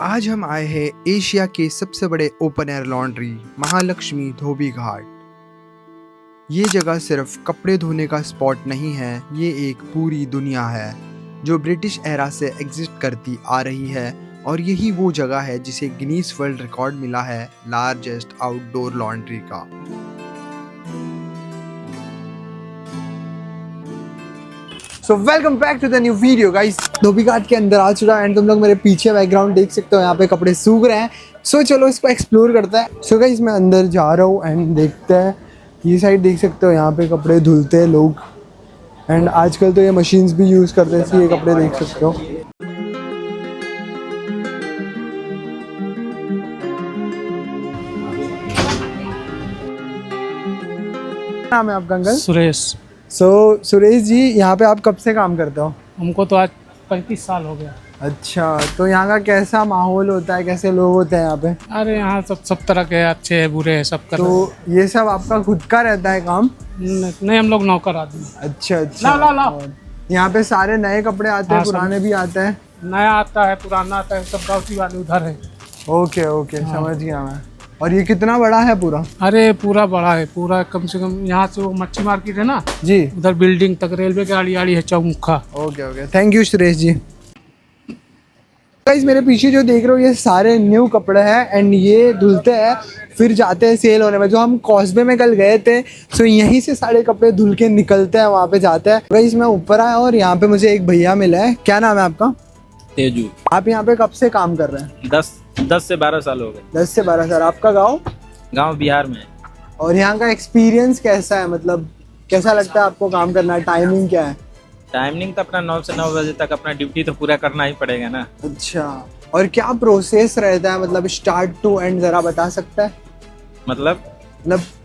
आज हम आए हैं एशिया के सबसे बड़े ओपन एयर लॉन्ड्री महालक्ष्मी धोबी घाट। ये जगह सिर्फ कपड़े धोने का स्पॉट नहीं है, ये एक पूरी दुनिया है जो ब्रिटिश एरा से एग्जिस्ट करती आ रही है और यही वो जगह है जिसे गिनीज वर्ल्ड रिकॉर्ड मिला है लार्जेस्ट आउटडोर लॉन्ड्री का। So welcome back to the new video guys. Dhobi Ghat के अंदर आ चुका है एंड तुम लोग मेरे पीछे बैकग्राउंड देख सकते हो, यहाँ पे कपड़े सूख रहे हैं। सो चलो इसको एक्सप्लोर करते हैं। सो गाइस मैं अंदर जा रहा हूँ एंड देखते हैं। ये साइड देख सकते हो, यहाँ पे कपड़े धुलते हैं लोग एंड आजकल तो ये मशीन्स भी यूज़ करते हैं, इसलिए ये कपड़े देख सकते हो। नाम है आपका अंकल? सुरेश। सुरेश जी, यहाँ पे आप कब से काम करते हो? हमको तो आज 35 साल हो गया। अच्छा, तो यहाँ का कैसा माहौल होता है, कैसे लोग होते हैं यहाँ पे? अरे यहाँ सब तरह के अच्छे हैं बुरे हैं सब कर। तो ये सब आपका खुद का रहता है काम? नहीं, हम लोग नौकर आदमी। अच्छा अच्छा। ला। यहाँ पे सारे नए कपड़े आते हैं, पुराने भी आते हैं? नया आता है, पुराना आता है, सब गाँव वाले उधर है। ओके ओके, समझ गया मैं। और ये कितना बड़ा है पूरा? अरे पूरा बड़ा है, पूरा कम से कम यहाँ से वो मच्छी मार्केट है ना जी, उधर बिल्डिंग तक रेलवे गाड़ी आड़ी है चौमुखा। Okay okay, thank you Suresh ji. Guys मेरे पीछे जो देख रहे हो ये सारे न्यू कपड़े हैं एंड ये धुलते हैं फिर जाते हैं सेल होने में। जो हम कॉस्बे में कल गए थे, सो यहीं से सारे कपड़े धुल के निकलते हैं, वहाँ पे जाते हैं। गाइस मैं ऊपर आया और यहाँ पे मुझे एक भैया मिला है। क्या नाम है आपका? तेजू। आप यहाँ पे कब से काम कर रहे हैं? 10 से 12 साल हो गए। 10 से 12 साल। आपका गांव बिहार में है। और यहाँ का एक्सपीरियंस कैसा है, मतलब कैसा लगता है आपको काम करना? टाइमिंग क्या है? टाइमिंग तो अपना 9 से 9 बजे तक अपना ड्यूटी तो पूरा करना ही पड़ेगा ना। अच्छा, और क्या प्रोसेस रहता है, मतलब स्टार्ट टू एंड जरा बता सकता है? मतलब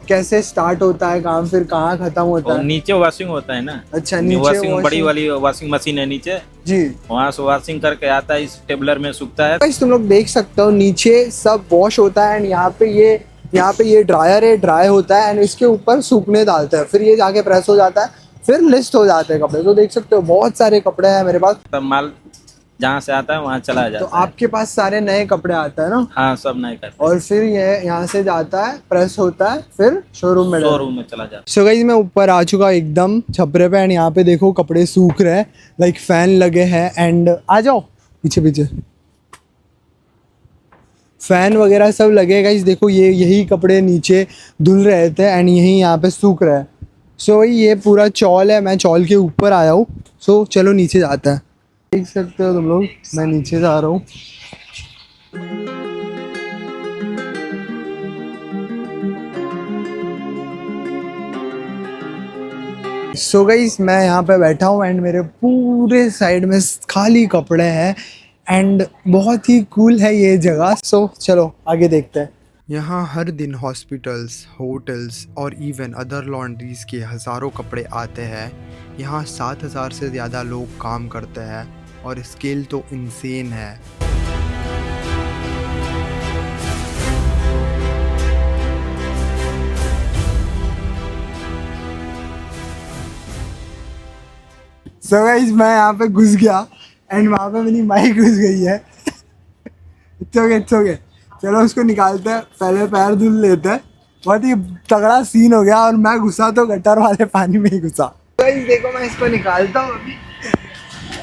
कैसे स्टार्ट होता है काम, फिर कहाँ खत्म होता है? नीचे वॉशिंग होता है ना। अच्छा, नीचे वॉशिंग बड़ी वाली वॉशिंग मशीन है नीचे जी, वहाँ से वॉशिंग करके आता है, इस टेबलर में सूखता है। गाइस तुम लोग देख सकते हो नीचे सब वॉश होता है एंड यहाँ पे ये ड्रायर है, ड्राई होता है एंड इसके ऊपर सूखने डालते हैं, फिर ये जाके प्रेस हो जाता है, फिर लिस्ट हो जाते हैं कपड़े। तो देख सकते हो बहुत सारे कपड़े हैं मेरे पास। तब माल जहाँ से आता है वहाँ चला जाता तो है। आपके पास सारे नए कपड़े आते हैं ना? हाँ, सब नए करते और फिर ये यहाँ से जाता है, प्रेस होता है, फिर शोरूम में चला जाता है। सो गाइस मैं ऊपर आ चुका एकदम छपरे पे एंड यहाँ पे देखो कपड़े सूख रहे हैं, लाइक फैन लगे हैं एंड आ जाओ पीछे फैन वगैरह सब लगे। गाइस देखो यही कपड़े नीचे धुल रहे थे एंड यही यहाँ पे सूख रहे हैं। सो भाई ये पूरा चौल है, मैं चौल के ऊपर आया हूँ। सो चलो नीचे जाते हैं। देख सकते हो तुम लोग, मैं नीचे जा रहा हूँ। सो गाइस मैं यहाँ पे बैठा हूँ एंड मेरे पूरे साइड में खाली कपड़े हैं एंड बहुत ही कूल है ये जगह। सो चलो आगे देखते हैं। यहाँ हर दिन हॉस्पिटल्स, होटल्स और इवन अदर लॉन्ड्रीज के हज़ारों कपड़े आते हैं। यहाँ 7,000 से ज़्यादा लोग काम करते हैं और स्केल तो इंसेन है। सो गाइस मैं यहाँ पे घुस गया एंड वहाँ पे मेरी माइक घुस गई है। इट्स ओके, चलो उसको निकालते हैं, पहले पैर धुल लेते हैं। बहुत ही तगड़ा सीन हो गया और मैं घुसा तो गटर वाले पानी में ही घुसा। गाइस देखो मैं इसको निकालता हूँ अभी।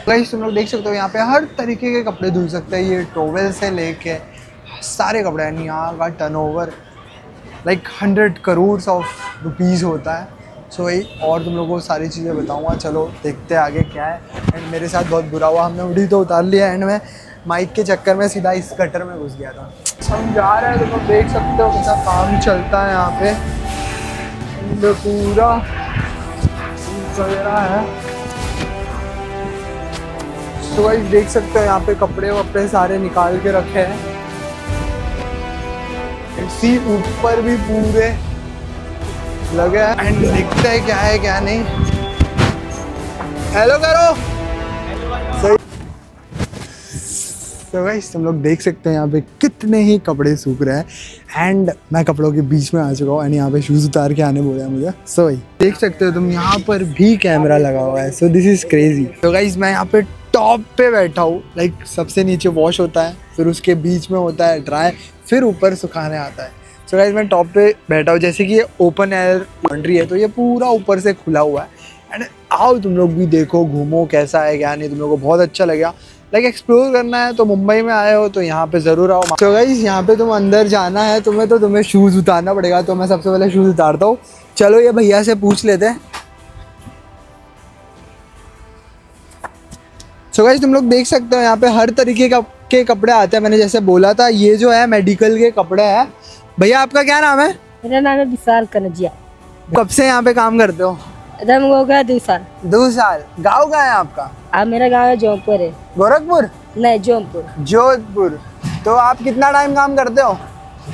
गाइस तुम लोग देख सकते हो यहाँ पे हर तरीके के कपड़े धुल सकते हैं। ये टॉवेल से लेके सारे कपड़े हैं। यहाँ का turnover like 100 crore of rupees होता है। सो वही, और तुम लोगों को सारी चीज़ें बताऊँगा। चलो देखते हैं आगे क्या है। एंड मेरे साथ बहुत बुरा हुआ, हमने उड़ी तो उतार लिया एंड मैं माइक के चक्कर में सीधा इस गटर में घुस गया था। हम जा रहे हैं, तुम लोग देख सकते हो कैसा काम चलता है यहाँ पे। पूरा वगैरह है। तो भाई देख सकते हो यहाँ पे कपड़े वपड़े सारे निकाल के रखे हैं। इसी ऊपर भी पूरे लगे हैं एंड दिखता है क्या है क्या नहीं। हेलो करो। सही। तो गाइस तुम लोग देख सकते हैं यहाँ पे कितने ही कपड़े सूख रहे हैं एंड मैं कपड़ों के बीच में आ चुका हूँ एंड यहाँ पे शूज़ उतार के आने बोला मुझे। सो देख सकते हो तुम यहाँ पर भी कैमरा लगा हुआ है। So this is crazy. तो गाइस मैं यहाँ पे टॉप पे बैठा हूँ, लाइक सबसे नीचे वॉश होता है, फिर उसके बीच में होता है ड्राई, फिर ऊपर सुखाने आता है। सो गाइस मैं टॉप पे बैठा हूँ, जैसे कि ये ओपन एयर लॉन्ड्री है तो ये पूरा ऊपर से खुला हुआ है। एंड आओ तुम लोग भी देखो, घूमो कैसा है क्या नहीं, तुम लोग को बहुत अच्छा लगेगा। लाइक एक्सप्लोर करना है तो मुंबई में आए हो तो यहाँ पे ज़रूर आओ। सो गाइस यहाँ पे तुम अंदर जाना है तुम्हें शूज़ उतारना पड़ेगा, तो मैं सबसे पहले शूज़ उतारता हूँ। चलो ये भैया से पूछ लेते हैं। सो गाइस तुम लोग देख सकते हो यहाँ पे हर तरीके के कपड़े आते हैं। मैंने जैसे बोला था ये जो है मेडिकल के कपड़े हैं। भैया आपका क्या नाम है? मेरा नाम है विशाल कनजिया। कब से यहाँ पे काम करते हो? इधर हो गया 2 साल। 2 साल। गाँव कहाँ है आपका? अब मेरा गांव है जौनपुर है। गोरखपुर? नहीं जौनपुर। जोधपुर। तो आप कितना टाइम काम करते हो?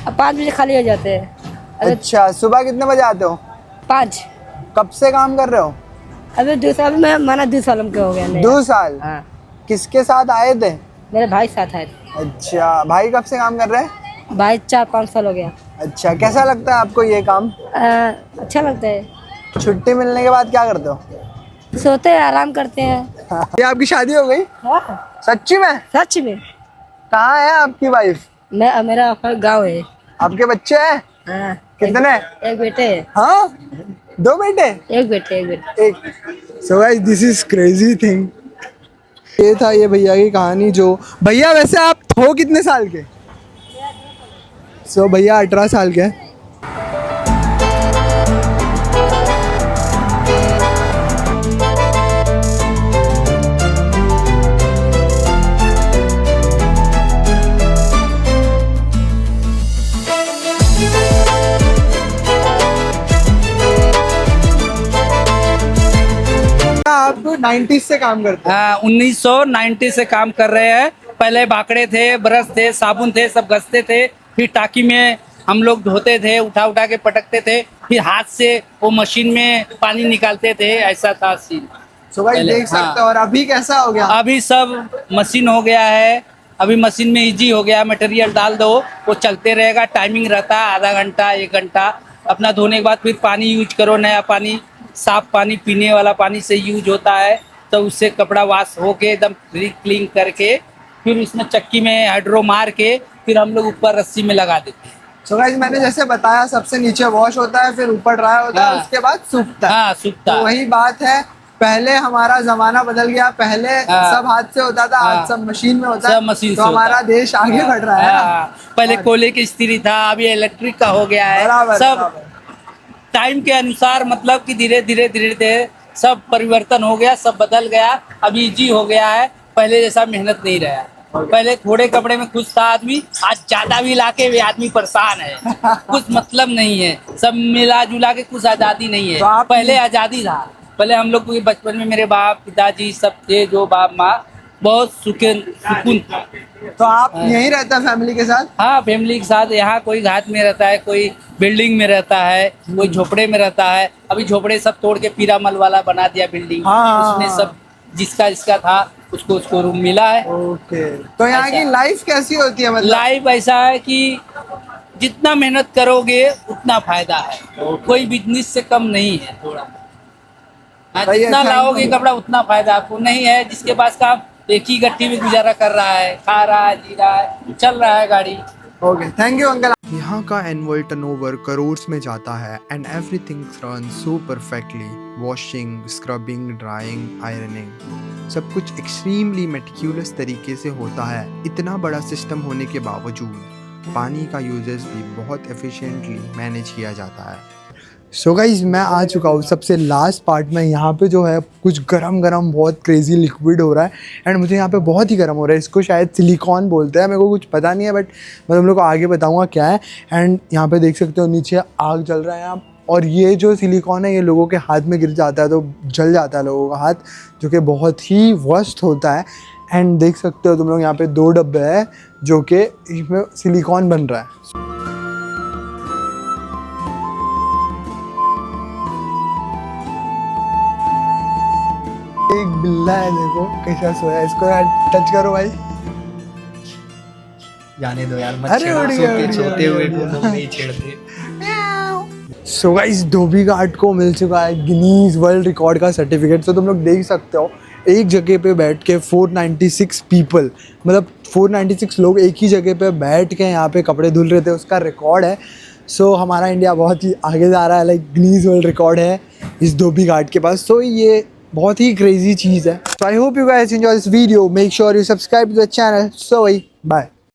अब 5 बजे खाली हो जाते हैं। अच्छा, सुबह कितने बजे आते हो? 5। कब से काम कर रहे हो? अभी 2 साल में माना 2 साल हमके हो गया। 2 साल। हाँ किसके साथ आए थे? मेरे भाई साथ आए थे। अच्छा, भाई कब से काम कर रहे हैं? भाई 4-5 साल हो गया। अच्छा, कैसा लगता है आपको ये काम? अच्छा लगता है। छुट्टी मिलने के बाद क्या करते हो? सोते हैं, आराम करते हैं। ये आपकी शादी हो गई? हाँ सच्ची में? सच में। कहाँ है आपकी वाइफ? मेरा गाँव है। आपके बच्चे हैं? हाँ कितने? एक बेटे है। हाँ 2 बेटे? एक बेटे। एक। So guys this is crazy thing. ये था ये भैया की कहानी। जो भैया वैसे आप हो कितने साल के? सो भैया 18 साल के हैं। आप 90s से काम करते हैं? हाँ 1990 से काम कर रहे हैं। पहले बाकड़े थे, ब्रश थे, साबुन थे, सब घसते थे, फिर टाकी में हम लोग धोते थे, उठा उठा के पटकते थे, फिर हाथ से वो मशीन में पानी निकालते थे। ऐसा था सीन। सो भाई पहले, देख सकते हाँ। हो। और अभी कैसा हो गया? अभी सब मशीन हो गया है। अभी मशीन में इजी हो गया, मटेरियल डाल दो वो चलते रहेगा। टाइमिंग रहता है आधा घंटा 1 घंटा। अपना धोने के बाद फिर पानी यूज करो, नया पानी, साफ पानी, पीने वाला पानी से यूज होता है। तो उससे कपड़ा वॉश होके एकदम क्लीन करके फिर उसमें चक्की में हाइड्रो मार के फिर हम लोग ऊपर रस्सी में लगा देते हैं। सो गाइस मैंने जैसे बताया सबसे नीचे वॉश होता है, फिर ऊपर ड्राई होता है, हाँ। उसके बाद सूखता है। हाँ सूखता तो है। वही बात है, पहले हमारा जमाना बदल गया। पहले हाँ। सब हाथ से होता था, आज हाँ। सब मशीन में होता है। सब मशीन तो से हमारा होता है। देश आगे बढ़ रहा है ना। हाँ, पहले कोयले की स्त्री था, अभी इलेक्ट्रिक का हो गया है। बराबर, सब बराबर। टाइम के अनुसार मतलब कि धीरे धीरे सब परिवर्तन हो गया, सब बदल गया। अभी इजी हो गया है, पहले जैसा मेहनत नहीं रहा। पहले थोड़े कपड़े में खुश था आदमी, आज ज्यादा भी लाके वे आदमी परेशान है। कुछ मतलब नहीं है, सब मिला जुला के कुछ आजादी नहीं है। तो आप- पहले आजादी था। पहले हम लोग को बचपन में मेरे बाप पिताजी सब थे, जो बाप माँ, बहुत सुकून था। तो आप यहीं रहते हैं फैमिली के साथ? हाँ फैमिली के साथ। यहाँ कोई घाट में रहता है, कोई बिल्डिंग में रहता है, कोई झोपड़े में रहता है। अभी झोपड़े सब तोड़ के पीरामल वाला बना दिया बिल्डिंग। हाँ। उसमें सब जिसका था उसको रूम मिला है। ओके। तो यहाँ की ऐसा। लाइफ कैसी होती है? मतलब लाइफ ऐसा है कि जितना मेहनत करोगे उतना फायदा है। कोई बिजनेस से कम नहीं है थोड़ा। हाँ, भैया, जितना thank लाओगे you। कपड़ा उतना फायदा आपको। नहीं है जिसके पास काम एक ही गट्टी में गुजारा कर रहा है, खा रहा है, जी रहा है, चल रहा है गाड़ी। Okay, thank you uncle. यहाँ का एनुअल टर्नओवर करोड़ में जाता है and everything run so perfectly. Washing, scrubbing, drawing, ironing, सब कुछ एक्सट्रीमली मेटिक्यूलस तरीके से होता है। इतना बड़ा सिस्टम होने के बावजूद पानी का यूजेस भी बहुत एफिशिएंटली मैनेज किया जाता है। सो गाइज मैं आ चुका हूँ सबसे लास्ट पार्ट में। यहाँ पे जो है कुछ गरम गरम बहुत क्रेजी लिक्विड हो रहा है एंड मुझे यहाँ पे बहुत ही गरम हो रहा है। इसको शायद सिलिकॉन बोलते हैं, मेरे को कुछ पता नहीं है, बट मैं तुम लोग को आगे बताऊँगा क्या है। एंड यहाँ पे देख सकते हो नीचे आग जल रहा है। और ये जो सिलिकॉन है ये लोगों के हाथ में गिर जाता है तो जल जाता है लोगों का हाथ, जो कि बहुत ही वर्स्ट होता है। एंड देख सकते हो तुम लोग यहाँ पे 2 डब्बे हैं जो कि इसमें सिलिकॉन बन रहा है। एक बिल्ला है, देखो कैसा सोया है। इसको यार टच करो भाई। जाने दो यार, अरे उड़ गया, उड़ गया, सोते हुए उड़ गया। को नहीं छेड़ते। सो गाइस धोबी घाट को मिल चुका है गिनीज वर्ल्ड रिकॉर्ड का सर्टिफिकेट। तो तुम लोग देख सकते हो एक जगह पे बैठ के 496 पीपल, मतलब 496 लोग एक ही जगह पे बैठ के यहाँ पे कपड़े धुल रहे थे, उसका रिकॉर्ड है। सो हमारा इंडिया बहुत ही आगे जा रहा है, लाइक गिनीज वर्ल्ड रिकॉर्ड है इस धोबी घाट के पास। सो ये बहुत ही क्रेजी चीज़ है। So I hope you guys enjoy this video, make sure you subscribe to the channel. So bye.